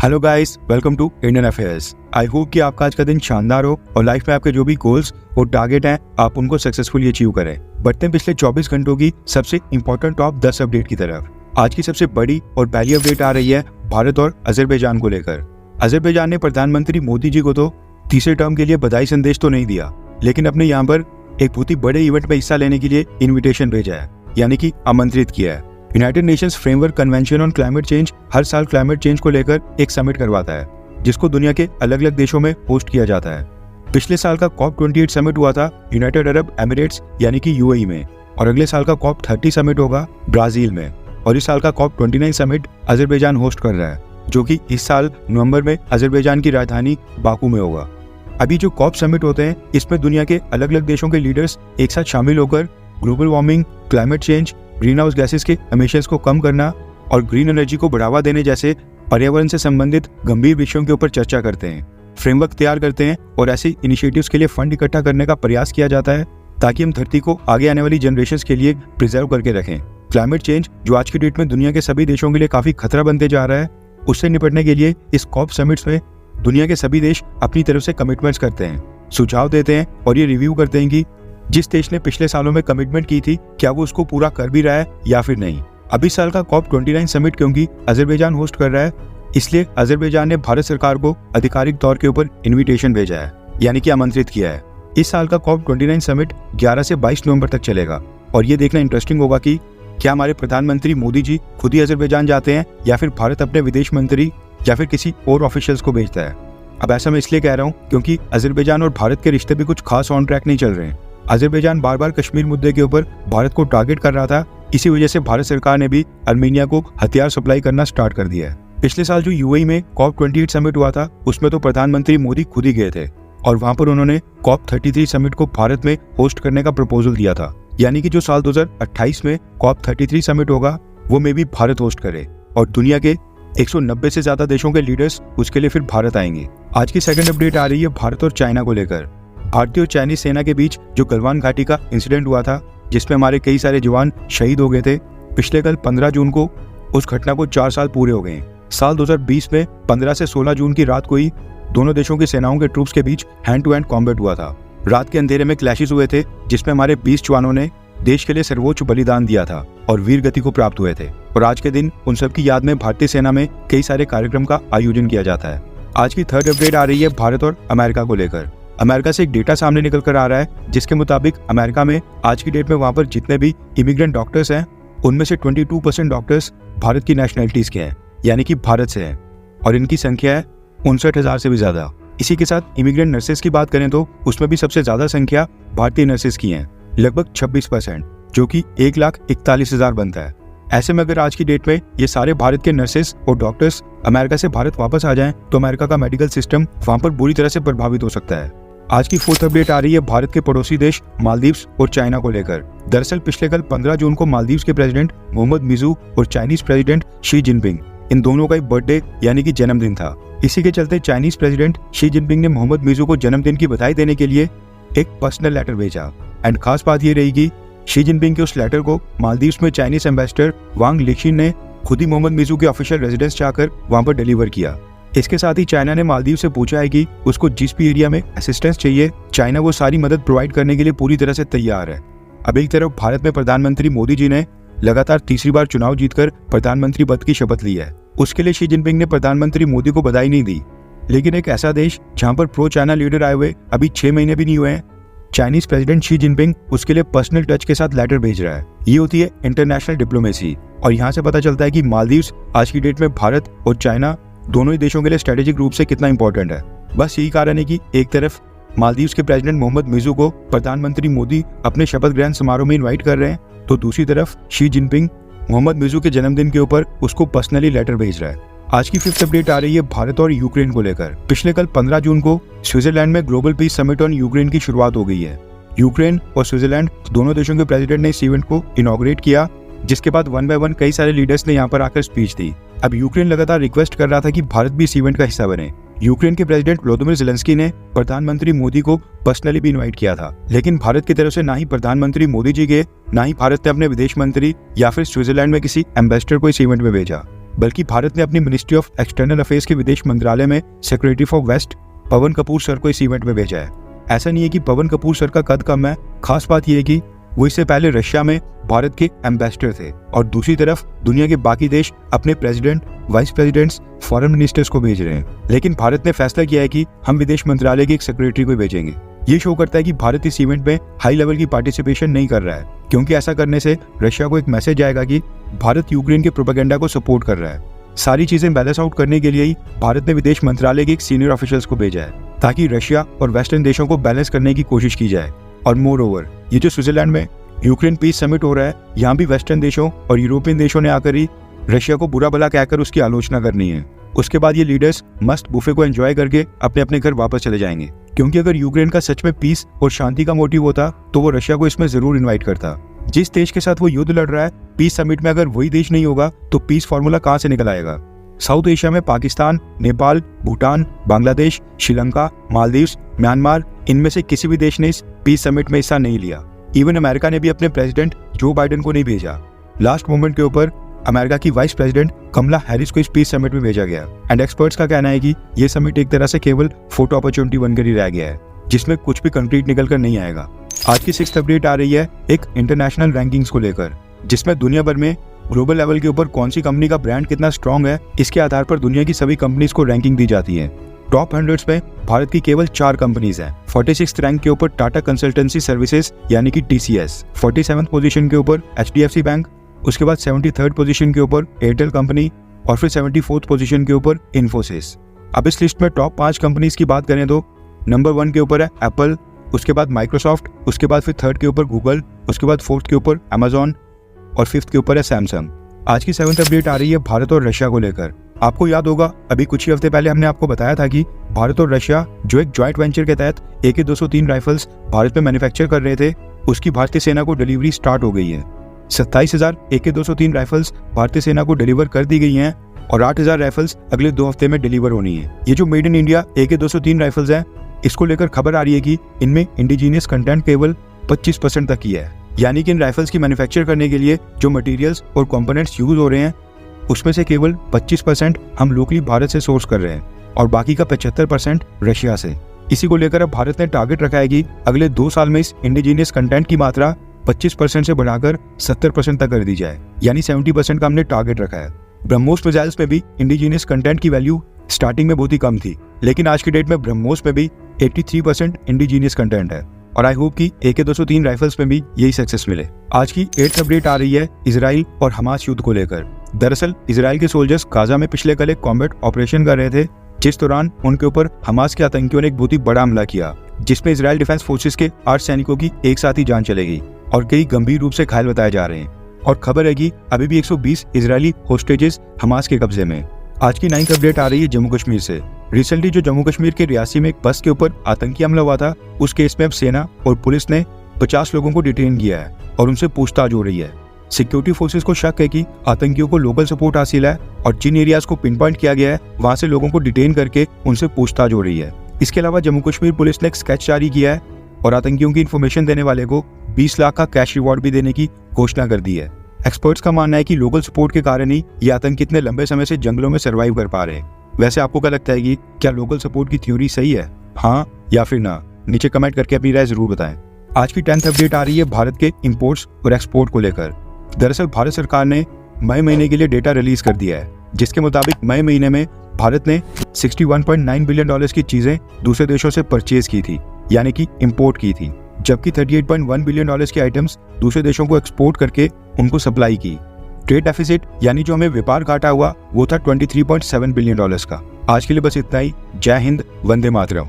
Hello guys, welcome to Indian affairs. I hope कि आपका आज का दिन शानदार हो और लाइफ में आपके जो भी गोल्स और टारगेट हैं आप उनको सक्सेसफुली अचीव करें। बढ़ते हैं पिछले 24 घंटों की सबसे इंपॉर्टेंट टॉप 10 अपडेट की तरफ। आज की सबसे बड़ी और पहली अपडेट आ रही है भारत और अजरबैजान को लेकर। अजरबैजान ने प्रधानमंत्री मोदी जी को तो तीसरे टर्म के लिए बधाई संदेश तो नहीं दिया, लेकिन अपने यहाँ पर एक बहुत ही बड़े इवेंट में हिस्सा लेने के लिए इन्विटेशन भेजा है, यानी कि आमंत्रित किया है। United Nations Framework Convention on Climate Change हर साल क्लाइमेट चेंज को लेकर एक समिट करवाता है, जिसको दुनिया के अलग अलग देशों में होस्ट किया जाता है। पिछले साल का COP28 समिट हुआ था यूनाइटेड अरब एमिरेट्स यानी कि UAE में, और अगले साल का COP30 समिट होगा ब्राजील में, और इस साल का COP29 समिट अजरबैजान होस्ट कर रहा है, जो कि इस साल नवंबर में अजरबैजान की राजधानी बाकू में होगा। अभी जो COP समिट होते हैं, इसमें दुनिया के अलग अलग देशों के लीडर्स एक साथ शामिल होकर global warming, climate change, green house gases के एमिशंस को कम करना और ग्रीन एनर्जी को बढ़ावा देने जैसे पर्यावरण से संबंधित गंभीर विषयों के ऊपर चर्चा करते हैं, फ्रेमवर्क तैयार करते हैं और ऐसे इनिशिएटिव्स के लिए फंड इकट्ठा करने का प्रयास किया जाता है, ताकि हम धरती को आगे आने वाली जनरेशंस के लिए प्रिजर्व करके रखें। क्लाइमेट चेंज, जो आज की डेट में दुनिया के सभी देशों के लिए काफी खतरा बनते जा रहा है, उससे निपटने के लिए इस COP समिट्स में दुनिया के सभी देश अपनी तरफ से कमिटमेंट्स करते हैं, सुझाव देते हैं और ये रिव्यू करते हैं कि जिस देश ने पिछले सालों में कमिटमेंट की थी, क्या वो उसको पूरा कर भी रहा है या फिर नहीं। अभी साल का COP29 समिट क्योंकि अजरबैजान होस्ट कर रहा है, इसलिए अजरबैजान ने भारत सरकार को आधिकारिक तौर के ऊपर इन्विटेशन भेजा है, यानी कि आमंत्रित किया है। इस साल का COP29 समिट 11 से 22 नवंबर तक चलेगा, और ये देखना इंटरेस्टिंग होगा कि क्या हमारे प्रधानमंत्री मोदी जी खुद ही अजरबैजान जाते हैं या फिर भारत अपने विदेश मंत्री या फिर किसी और ऑफिशियल्स को भेजता है। अब ऐसा मैं इसलिए कह रहा हूँ क्योंकि अजरबैजान और भारत के रिश्ते भी कुछ खास ऑन ट्रैक नहीं चल रहे हैं। अजरबैजान बार बार कश्मीर मुद्दे के ऊपर भारत को टारगेट कर रहा था, इसी वजह से भारत सरकार ने भी अर्मेनिया को हथियार सप्लाई करना स्टार्ट कर दिया है। पिछले साल जो UAE में COP28 समिट हुआ था, उसमें तो प्रधानमंत्री मोदी खुद ही गए थे और वहां पर उन्होंने COP33 समिट को भारत में होस्ट करने का प्रपोजल दिया था, यानी कि जो साल 2028 में COP33 समिट होगा वो में भी भारत होस्ट करे और दुनिया के 190 से ज्यादा देशों के लीडर्स उसके लिए फिर भारत आएंगे। आज की सेकंड अपडेट आ रही है भारत और चाइना को लेकर। भारतीय और चाइनीज सेना के बीच जो गलवान घाटी का इंसिडेंट हुआ था, जिसमें हमारे कई सारे जवान शहीद हो गए थे, पिछले कल 15 जून को उस घटना को 4 साल पूरे हो गए। साल 2020 में 15 से 16 जून की रात को ही दोनों देशों की सेनाओं के ट्रूप्स के बीच हैंड टू हैंड कॉम्बैट हुआ था। रात के अंधेरे में क्लैशेस हुए थे, जिसमें हमारे 20 जवानों ने देश के लिए सर्वोच्च बलिदान दिया था और वीर गति को प्राप्त हुए थे। और आज के दिन उन सबकी याद में भारतीय सेना में कई सारे कार्यक्रम का आयोजन किया जाता है। आज की थर्ड अपडेट आ रही है भारत और अमेरिका को लेकर। अमेरिका से एक डेटा सामने निकल कर आ रहा है, जिसके मुताबिक अमेरिका में आज की डेट में वहां पर जितने भी इमिग्रेंट डॉक्टर्स हैं, उनमें से 22% डॉक्टर्स भारत की नेशनलिटीज के हैं, यानी कि भारत से हैं, और इनकी संख्या है 59,000 से भी ज्यादा। इसी के साथ इमिग्रेंट नर्सेस की बात करें तो उसमें भी सबसे ज्यादा संख्या भारतीय नर्सेस की है, लगभग 26%, जो कि 1,41,000 बनता है। ऐसे में अगर आज की डेट में ये सारे भारत के नर्सेस और डॉक्टर्स अमेरिका से भारत वापस आ जाएं, तो अमेरिका का मेडिकल सिस्टम वहां पर बुरी तरह से प्रभावित हो सकता है। आज की फोर्थ अपडेट आ रही है भारत के पड़ोसी देश मालदीव्स और चाइना को लेकर। दरअसल पिछले कल 15 जून को मालदीव्स के प्रेसिडेंट मोहम्मद मिजू और चाइनीज प्रेसिडेंट शी जिनपिंग, इन दोनों का एक बर्थडे यानी कि जन्मदिन था। इसी के चलते चाइनीज प्रेसिडेंट शी जिनपिंग ने मोहम्मद मिजू को जन्मदिन की बधाई देने के लिए एक पर्सनल लेटर भेजा। एंड खास बात ये रहेगी, शी जिनपिंग के उस लेटर को मालदीव्स में चाइनीज एम्बेसडर वांग लिक्शिन ने खुद ही मोहम्मद मिजू के ऑफिशियल रेजिडेंस जाकर वहां पर डिलीवर किया। इसके साथ ही चाइना ने मालदीव से पूछा है कि उसको जिस भी एरिया में असिस्टेंस चाहिए, चाइना वो सारी मदद प्रोवाइड करने के लिए पूरी तरह से तैयार है। अब एक तरफ भारत में प्रधानमंत्री मोदी जी ने लगातार तीसरी बार चुनाव जीतकर प्रधानमंत्री पद की शपथ ली है। उसके लिए शी जिनपिंग ने प्रधानमंत्री मोदी को बधाई नहीं दी, लेकिन एक ऐसा देश जहाँ पर प्रो चाइना लीडर आए हुए अभी 6 महीने भी नहीं हुए हैं, चाइनीज प्रेसिडेंट शी जिनपिंग उसके लिए पर्सनल टच के साथ लेटर भेज रहा है। ये होती है इंटरनेशनल डिप्लोमेसी, और यहाँ से पता चलता है कि मालदीव्स आज की डेट में भारत और चाइना दोनों ही देशों के लिए स्ट्रेटेजिक रूप से कितना इंपॉर्टेंट है। बस यही कारण है कि एक तरफ मालदीव्स के प्रेसिडेंट मोहम्मद मिजू को प्रधानमंत्री मोदी अपने शपथ ग्रहण समारोह में इनवाइट कर रहे हैं, तो दूसरी तरफ शी जिनपिंग मोहम्मद मिजू के जन्मदिन के ऊपर उसको पर्सनली लेटर भेज रहा है। आज की फिफ्थ अपडेट आ रही है भारत और यूक्रेन को लेकर। पिछले कल 15 जून को स्विट्जरलैंड में global piece summit on Ukraine की शुरुआत हो गई है। यूक्रेन और स्विट्जरलैंड दोनों देशों के प्रेसिडेंट ने इस इवेंट को इनॉग्रेट किया, जिसके बाद वन बाय वन कई सारे लीडर्स ने यहाँ पर आकर स्पीच दी। अब यूक्रेन लगातार रिक्वेस्ट कर रहा था कि भारत भी इस इवेंट का हिस्सा बने। यूक्रेन के प्रेसिडेंट व्लादिमीर ज़ेलेंस्की ने प्रधानमंत्री मोदी को पर्सनली भी इनवाइट किया था, लेकिन भारत की तरफ से ना ही प्रधानमंत्री मोदी जी गए, ना ही भारत ने अपने विदेश मंत्री या फिर स्विट्जरलैंड में किसी एम्बेसडर को इस इवेंट में भेजा। बल्कि भारत ने अपनी मिनिस्ट्री ऑफ एक्सटर्नल अफेयर्स के विदेश मंत्रालय में secretary for west Pawan Kapoor sir को इस इवेंट में भेजा है। ऐसा नहीं है कि पवन कपूर सर का कद कम है, खास बात यह है कि वो इससे पहले रशिया में भारत के एम्बेसडर थे और दूसरी तरफ दुनिया के बाकी देश अपने president, vice presidents, foreign ministers को भेज रहे हैं। लेकिन भारत ने फैसला किया है कि हम विदेश मंत्रालय के एक सेक्रेटरी को भेजेंगे। ये शो करता है कि भारत इस इवेंट में हाई लेवल की पार्टिसिपेशन नहीं कर रहा है, क्योंकि ऐसा करने से रशिया को एक मैसेज आएगा कि भारत यूक्रेन के प्रोपेगेंडा को सपोर्ट कर रहा है। सारी चीजें बैलेंस आउट करने के लिए ही भारत ने विदेश मंत्रालय के एक सीनियर ऑफिशियल्स को भेजा है, ताकि रशिया और वेस्टर्न देशों को बैलेंस करने की कोशिश की जाए। और मोर ओवर, ये जो स्विट्जरलैंड में यूक्रेन पीस समिट हो रहा है, यहाँ भी वेस्टर्न देशों और यूरोपियन देशों ने आकर ही रशिया को बुरा भला कहकर उसकी आलोचना करनी है। उसके बाद ये लीडर्स मस्त बुफे को एंजॉय करके अपने अपने घर वापस चले जाएंगे, क्योंकि अगर यूक्रेन का सच में पीस और शांति का मोटिव होता तो वो रशिया को इसमें जरूर इन्वाइट करता। जिस देश के साथ वो युद्ध लड़ रहा है, पीस समिट में अगर वही देश नहीं होगा तो पीस फॉर्मूला कहाँ से निकल आएगा। साउथ एशिया में पाकिस्तान, नेपाल, भूटान, बांग्लादेश, श्रीलंका, मालदीव्स, म्यांमार, इनमें से किसी भी देश ने इस पीस समिट में हिस्सा नहीं लिया। इवन अमेरिका ने भी अपने प्रेसिडेंट जो बाइडेन को नहीं भेजा। लास्ट मोमेंट के ऊपर अमेरिका की वाइस प्रेसिडेंट कमला हैरिस को इस पीस समिट में भेजा गया। एंड एक्सपर्ट्स का कहना है कि ये समिट एक तरह से केवल फोटो अपॉर्चुनिटी बनकर ही रह गया है, जिसमें कुछ भी कंक्रीट निकल कर नहीं आएगा। आज की 6th अपडेट आ रही है एक इंटरनेशनल रैंकिंग्स को लेकर, जिसमें दुनिया भर में ग्लोबल लेवल के ऊपर कौन सी कंपनी का ब्रांड कितना स्ट्रॉन्ग है, इसके आधार पर दुनिया की सभी कंपनीज को रैंकिंग दी जाती है। टॉप 100 में भारत की केवल 4 कंपनीज हैं। 46th रैंक के ऊपर टाटा कंसल्टेंसी सर्विसेज यानी कि TCS, 47th पोजीशन के ऊपर HDFC बैंक, उसके बाद 73rd पोजीशन के ऊपर एयरटेल कंपनी और फिर 74th पोजीशन के ऊपर इन्फोसिस। अब इस लिस्ट में टॉप 5 कंपनीज की बात करें तो नंबर 1 के ऊपर है एप्पल, उसके बाद माइक्रोसॉफ्ट, उसके बाद फिर 3rd के ऊपर गूगल, उसके बाद 4th के ऊपर अमेजॉन और 5th के ऊपर है सैमसंग। आज की 7th अपडेट आ रही है भारत और रशिया को लेकर। आपको याद होगा अभी कुछ ही हफ्ते पहले हमने आपको बताया था कि भारत और रशिया जो एक जॉइंट वेंचर के तहत AK-203 राइफल्स भारत में मैन्युफैक्चर कर रहे थे, उसकी भारतीय सेना को डिलीवरी स्टार्ट हो गई है। 27,000 AK-203 राइफल्स भारतीय सेना को डिलीवर कर दी गई हैं और 8,000 राइफल्स अगले 2 हफ्ते में डिलीवर होनी है। ये जो made in India AK-203 rifles हैं, इसको लेकर खबर आ रही है कि इनमें इंडिजीनियस कंटेंट केवल 25% तक ही है। यानी कि इन राइफल्स की मैन्युफैक्चर करने के लिए जो मटेरियल्स और कंपोनेंट्स यूज हो रहे हैं, उसमें से केवल 25% हम लोकली भारत से सोर्स कर रहे हैं और बाकी का 75% रशिया से। इसी को लेकर अब भारत ने टारगेट रखा है कि अगले 2 साल में इस इंडिजीनियस कंटेंट की मात्रा 25% से बढ़ाकर 70% तक कर दी जाए, यानी 70% का हमने टारगेट रखा है। ब्रह्मोस मिसाइल्स में भी इंडिजीनियस कंटेंट की वैल्यू स्टार्टिंग में बहुत ही कम थी, लेकिन आज की डेट में ब्रह्मोस में भी 83% इंडिजीनियस कंटेंट है और आई होप कि AK-203 राइफल्स में भी यही सक्सेस मिले। आज की 8th अपडेट आ रही है इजराइल और हमास युद्ध को लेकर। दरअसल इजराइल के सोल्जर्स गाजा में पिछले कल एक कॉम्बैट ऑपरेशन कर रहे थे, जिस दौरान उनके ऊपर हमास के आतंकियों ने एक बहुत ही बड़ा हमला किया, जिसमें इजराइल डिफेंस फोर्सेस के 8 सैनिकों की एक साथ ही जान चली गई और कई गंभीर रूप से घायल बताए जा रहे हैं। और खबर है कि अभी भी 120 इजरायली होस्टेजेस हमास के कब्जे में। आज की 9th अपडेट आ रही है जम्मू कश्मीर से। रिसेंटली जो जम्मू कश्मीर के रियासी में एक बस के ऊपर आतंकी हमला हुआ था, उस केस में अब सेना और पुलिस ने 50 लोगों को डिटेन किया है और उनसे पूछताछ हो रही है। सिक्योरिटी फोर्सेस को शक है कि आतंकियों को लोकल सपोर्ट हासिल है और जिन एरियाज को पिन पॉइंट किया गया है, वहां से लोगों को डिटेन करके उनसे पूछताछ हो रही है। इसके अलावा जम्मू कश्मीर पुलिस ने एक स्केच जारी किया है और आतंकियों की इन्फॉर्मेशन देने वाले को 20 लाख का कैश रिवॉर्ड भी देने की घोषणा कर दी है। एक्सपर्ट्स का मानना है कि लोकल सपोर्ट के कारण ही ये आतंकी इतने लंबे समय से जंगलों में सर्वाइव कर पा रहे हैं। वैसे आपको क्या लगता है कि क्या लोकल सपोर्ट की थ्योरी सही है, हाँ या फिर ना? नीचे कमेंट करके अपनी राय जरूर बताएं। आज की 10th अपडेट आ रही है भारत के इंपोर्ट्स और एक्सपोर्ट को लेकर। दरअसल भारत सरकार ने मई महीने के लिए डेटा रिलीज कर दिया है, जिसके मुताबिक मई महीने में भारत ने $61.9 बिलियन की चीजें दूसरे देशों से परचेज की थी, यानी कि इंपोर्ट की थी, जबकि $38.1 बिलियन की आइटम्स दूसरे देशों को एक्सपोर्ट करके उनको सप्लाई की। ट्रेड डेफिसिट यानी जो हमें व्यापार घाटा हुआ वो था $23.7 बिलियन का। आज के लिए बस इतना ही। जय हिंद, वंदे मातरम।